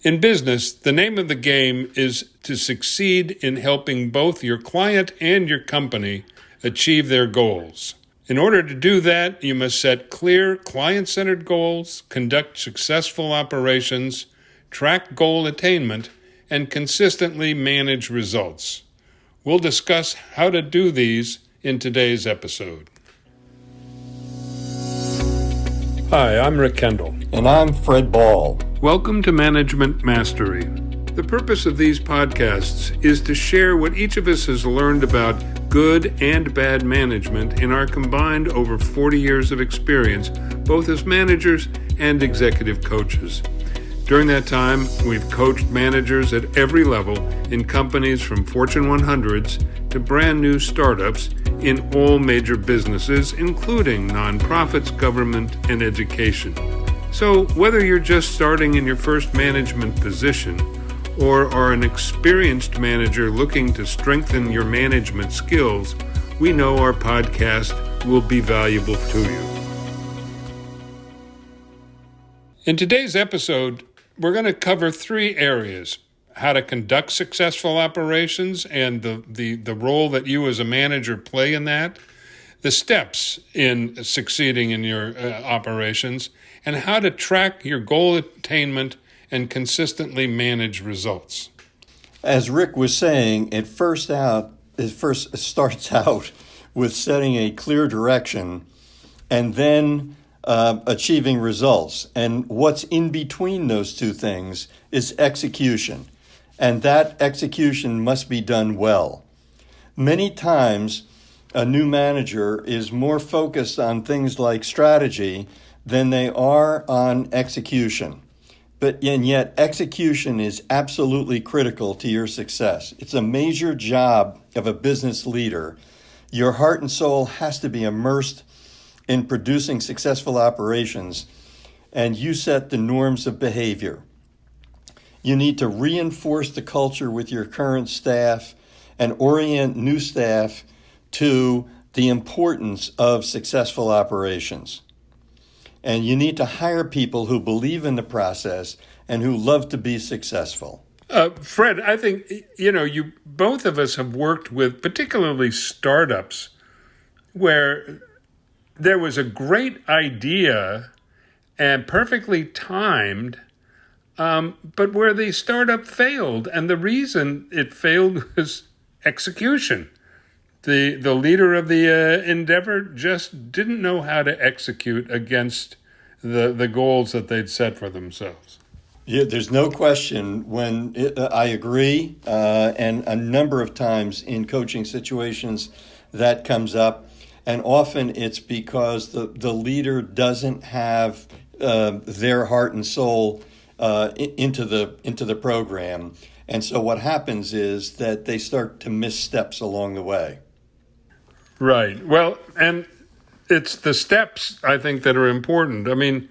In business, the name of the game is to succeed in helping both your client and your company achieve their goals. In order to do that, you must set clear client-centered goals, conduct successful operations, track goal attainment, and consistently manage results. We'll discuss how to do these in today's episode. Hi, I'm Rick Kendall. And I'm Fred Ball. Welcome to Management Mastery. The purpose of these podcasts is to share what each of us has learned about good and bad management in our combined over 40 years of experience, both as managers and executive coaches. During that time, we've coached managers at every level in companies from Fortune 100s to brand new startups in all major businesses, including nonprofits, government, and education. So whether you're just starting in your first management position or are an experienced manager looking to strengthen your management skills, we know our podcast will be valuable to you. In today's episode, we're going to cover three areas: how to conduct successful operations and the role that you as a manager play in that, the steps in succeeding in your operations, and how to track your goal attainment and consistently manage results. As Rick was saying, it first starts out with setting a clear direction and then achieving results. And what's in between those two things is execution. And that execution must be done well. Many times, a new manager is more focused on things like strategy than they are on execution. And yet execution is absolutely critical to your success. It's a major job of a business leader. Your heart and soul has to be immersed in producing successful operations, and you set the norms of behavior. You need to reinforce the culture with your current staff and orient new staff to the importance of successful operations. And you need to hire people who believe in the process and who love to be successful. Fred, I think, you both of us have worked with particularly startups where there was a great idea and perfectly timed, but where the startup failed. And the reason it failed was execution. The leader of the endeavor just didn't know how to execute against the goals that they'd set for themselves. Yeah, there's no question I agree, and a number of times in coaching situations that comes up, and often it's because the leader doesn't have their heart and soul into the program, and so what happens is that they start to miss steps along the way. Right. Well, and it's the steps, I think, that are important. I mean,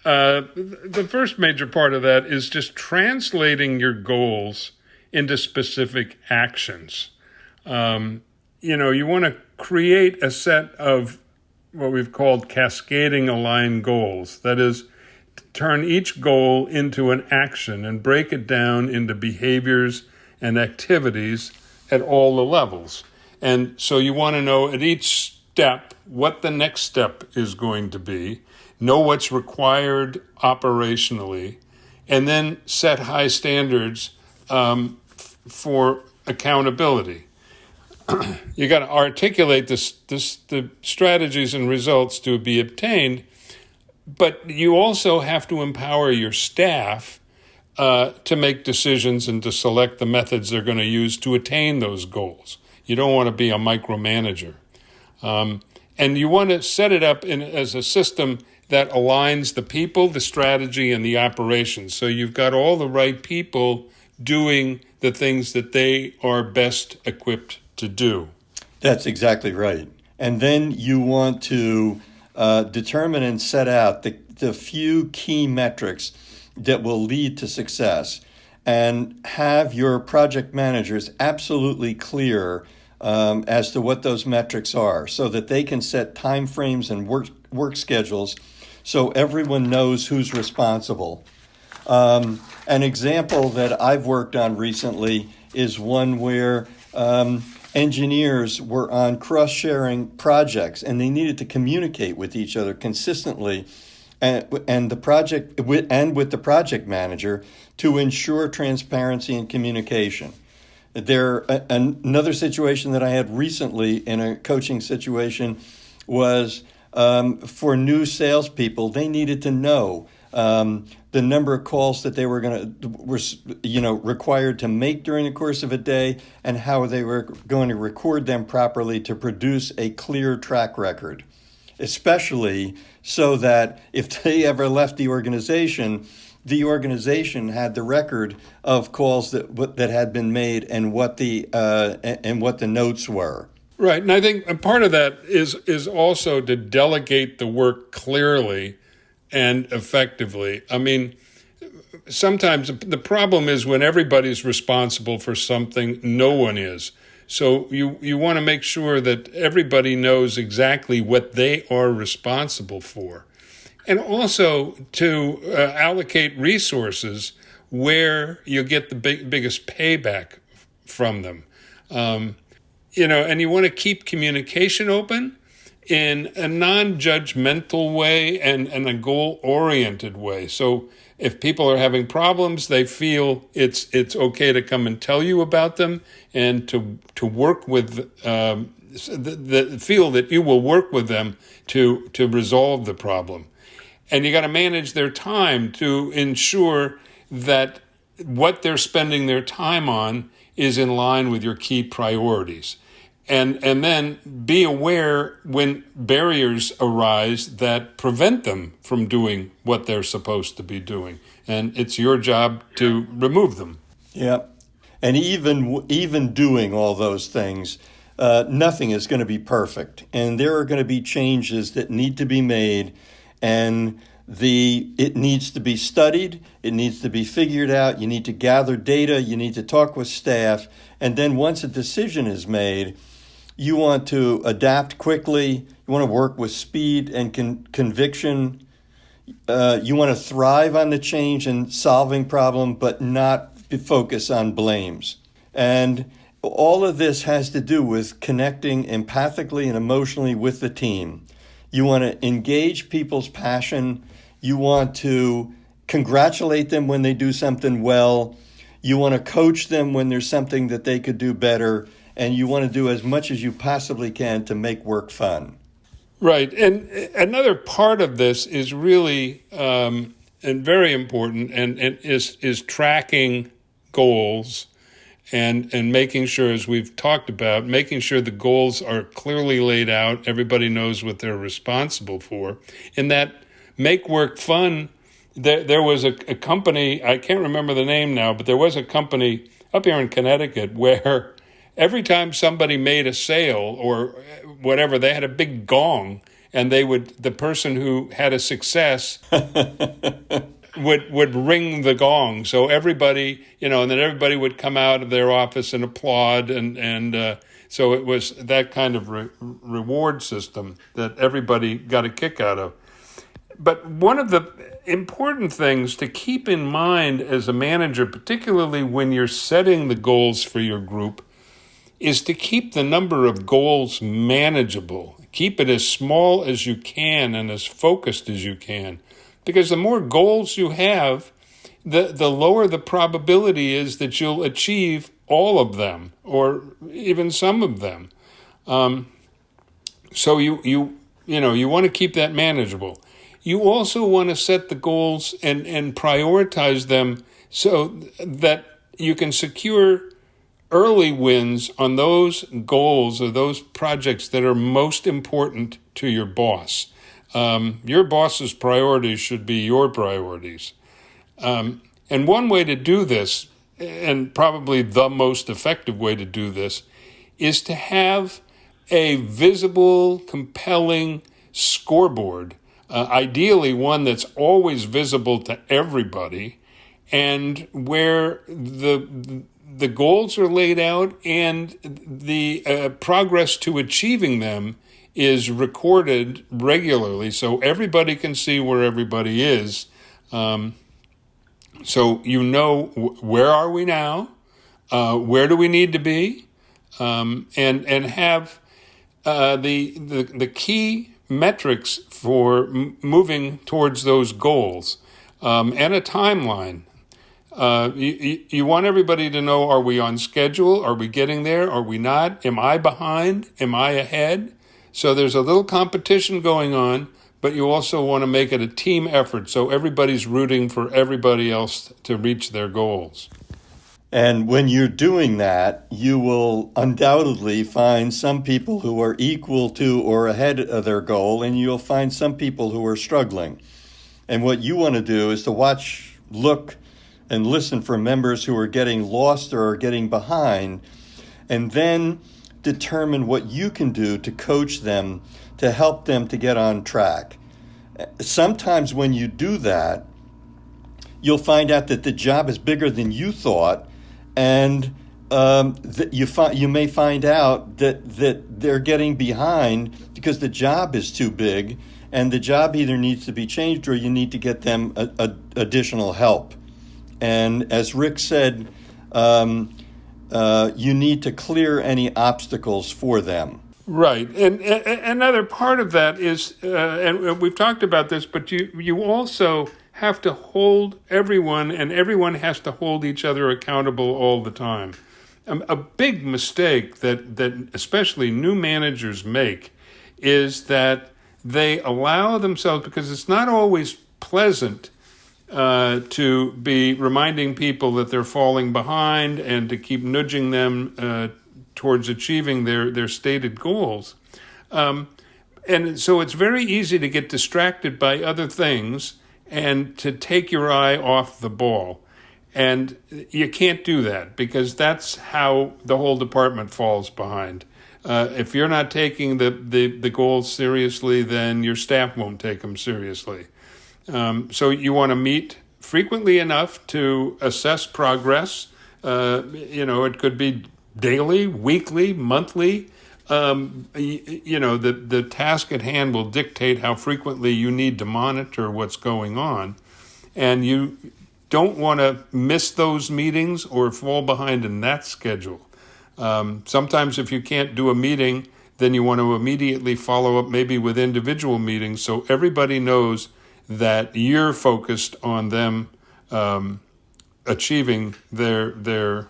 the first major part of that is just translating your goals into specific actions. You want to create a set of what we've called cascading aligned goals. That is, turn each goal into an action and break it down into behaviors and activities at all the levels. And so you want to know at each step what the next step is going to be, know what's required operationally, and then set high standards for accountability. You got to articulate the strategies and results to be obtained, but you also have to empower your staff to make decisions and to select the methods they're going to use to attain those goals. You don't want to be a micromanager. And you want to set it up as a system that aligns the people, the strategy, and the operations. So you've got all the right people doing the things that they are best equipped to do. That's exactly right. And then you want to determine and set out the few key metrics that will lead to success, and have your project managers absolutely clear as to what those metrics are, so that they can set time frames and work schedules so everyone knows who's responsible. An example that I've worked on recently is one where engineers were on cross-sharing projects and they needed to communicate with each other consistently and the project with the project manager to ensure transparency and communication. Another situation that I had recently in a coaching situation was for new salespeople. They needed to know the number of calls that they were required to make during the course of a day, and how they were going to record them properly to produce a clear track record, especially so that if they ever left the organization had the record of calls that had been made and what the notes were. Right, and I think a part of that is also to delegate the work clearly and effectively. I mean, sometimes the problem is when everybody's responsible for something, no one is. So you want to make sure that everybody knows exactly what they are responsible for. And also to allocate resources where you get the biggest payback from them. And you want to keep communication open in a non-judgmental way and a goal-oriented way. So if people are having problems, they feel it's okay to come and tell you about them, and to work with feel that you will work with them to resolve the problem. And you got to manage their time to ensure that what they're spending their time on is in line with your key priorities. And then be aware when barriers arise that prevent them from doing what they're supposed to be doing. And it's your job to remove them. Yeah. And even doing all those things, nothing is going to be perfect. And there are going to be changes that need to be made. And it needs to be studied. It needs to be figured out. You need to gather data. You need to talk with staff. And then once a decision is made, you want to adapt quickly. You want to work with speed and conviction. You want to thrive on the change and solving problem, but not focus on blames. And all of this has to do with connecting empathically and emotionally with the team. You want to engage people's passion. You want to congratulate them when they do something well. You want to coach them when there's something that they could do better. And you want to do as much as you possibly can to make work fun. Right. And another part of this is really and very important and is tracking goals and making sure, as we've talked about, making sure the goals are clearly laid out. Everybody knows what they're responsible for. And that make work fun. There was a company, I can't remember the name now, but there was a company up here in Connecticut where every time somebody made a sale or whatever, they had a big gong, and the person who had a success would ring the gong. So everybody, and then everybody would come out of their office and applaud, and so it was that kind of reward system that everybody got a kick out of. But one of the important things to keep in mind as a manager, particularly when you're setting the goals for your group, is to keep the number of goals manageable. Keep it as small as you can and as focused as you can. Because the more goals you have, the lower the probability is that you'll achieve all of them or even some of them. So you want to keep that manageable. You also want to set the goals and prioritize them so that you can secure early wins on those goals or those projects that are most important to your boss. Your boss's priorities should be your priorities. And one way to do this, and probably the most effective way to do this, is to have a visible, compelling scoreboard, ideally one that's always visible to everybody, and where the goals are laid out and the progress to achieving them is recorded regularly so everybody can see where everybody is. So you know where are we now, where do we need to be, and have the key metrics for moving towards those goals, and a timeline. You want everybody to know, are we on schedule? Are we getting there? Are we not? Am I behind? Am I ahead? So there's a little competition going on, but you also want to make it a team effort so everybody's rooting for everybody else to reach their goals. And when you're doing that, you will undoubtedly find some people who are equal to or ahead of their goal, and you'll find some people who are struggling. And what you want to do is to watch, look, and listen for members who are getting lost or are getting behind, and then determine what you can do to coach them, to help them to get on track. Sometimes when you do that, you'll find out that the job is bigger than you thought, and you may find out that they're getting behind because the job is too big, and the job either needs to be changed or you need to get them additional help. And as Rick said, you need to clear any obstacles for them. Right. And another part of that is, and we've talked about this, but you also have to hold everyone, and everyone has to hold each other accountable all the time. A big mistake that especially new managers make is that they allow themselves, because it's not always pleasant to be reminding people that they're falling behind and to keep nudging them towards achieving their stated goals. And so it's very easy to get distracted by other things and to take your eye off the ball. And you can't do that, because that's how the whole department falls behind. If you're not taking the goals seriously, then your staff won't take them seriously. So you want to meet frequently enough to assess progress. It could be daily, weekly, monthly. The task at hand will dictate how frequently you need to monitor what's going on. And you don't want to miss those meetings or fall behind in that schedule. Sometimes if you can't do a meeting, then you want to immediately follow up maybe with individual meetings so everybody knows that you're focused on them achieving their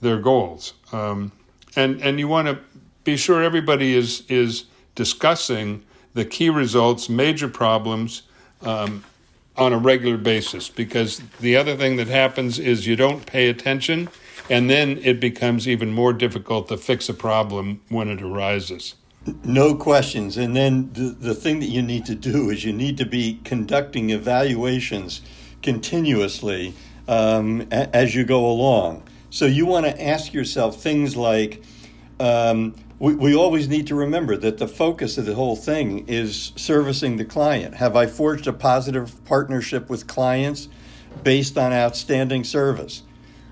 goals. And you want to be sure everybody is discussing the key results, major problems on a regular basis, because the other thing that happens is you don't pay attention, and then it becomes even more difficult to fix a problem when it arises. No questions. And then the thing that you need to do is you need to be conducting evaluations continuously as you go along. So you want to ask yourself things like, we always need to remember that the focus of the whole thing is servicing the client. Have I forged a positive partnership with clients based on outstanding service?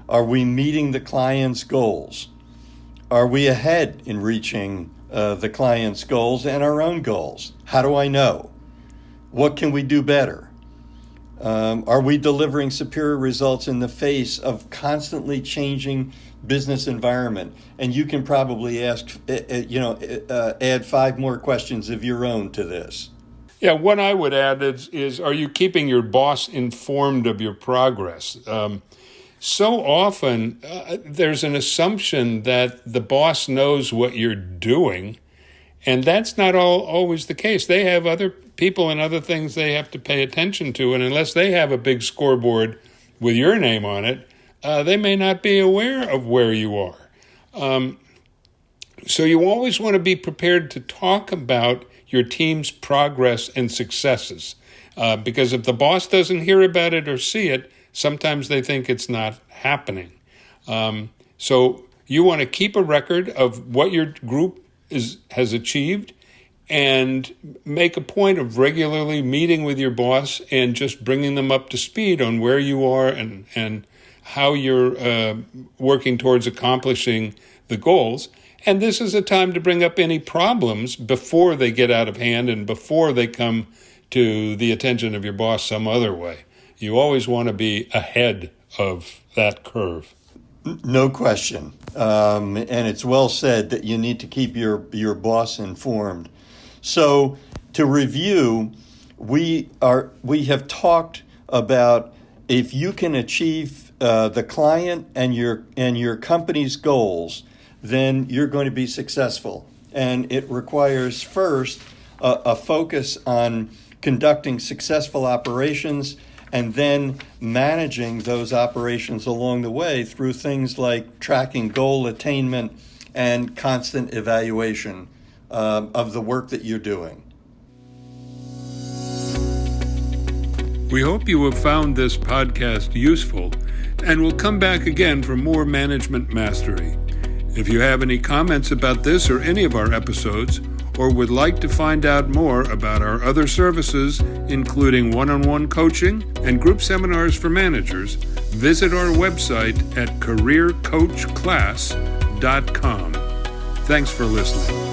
Are we meeting the client's goals? Are we ahead in reaching the client's goals and our own goals? How do I know? What can we do better? Are we delivering superior results in the face of constantly changing business environment? And you can probably add 5 more questions of your own to this. Yeah, what I would add is are you keeping your boss informed of your progress? So often there's an assumption that the boss knows what you're doing, and that's not always the case. They have other people and other things they have to pay attention to, and unless they have a big scoreboard with your name on it, they may not be aware of where you are. So you always want to be prepared to talk about your team's progress and successes, because if the boss doesn't hear about it or see it, sometimes they think it's not happening. So you want to keep a record of what your group has achieved, and make a point of regularly meeting with your boss and just bringing them up to speed on where you are and how you're working towards accomplishing the goals. And this is a time to bring up any problems before they get out of hand and before they come to the attention of your boss some other way. you always want to be ahead of that curve. No question. And it's well said that you need to keep your boss informed. So to review, we have talked about if you can achieve the client and your company's goals, then you're going to be successful. And it requires first a focus on conducting successful operations and then managing those operations along the way through things like tracking goal attainment and constant evaluation of the work that you're doing. We hope you have found this podcast useful and will come back again for more management mastery. If you have any comments about this or any of our episodes, or would like to find out more about our other services, including one-on-one coaching and group seminars for managers, visit our website at careercoachclass.com. Thanks for listening.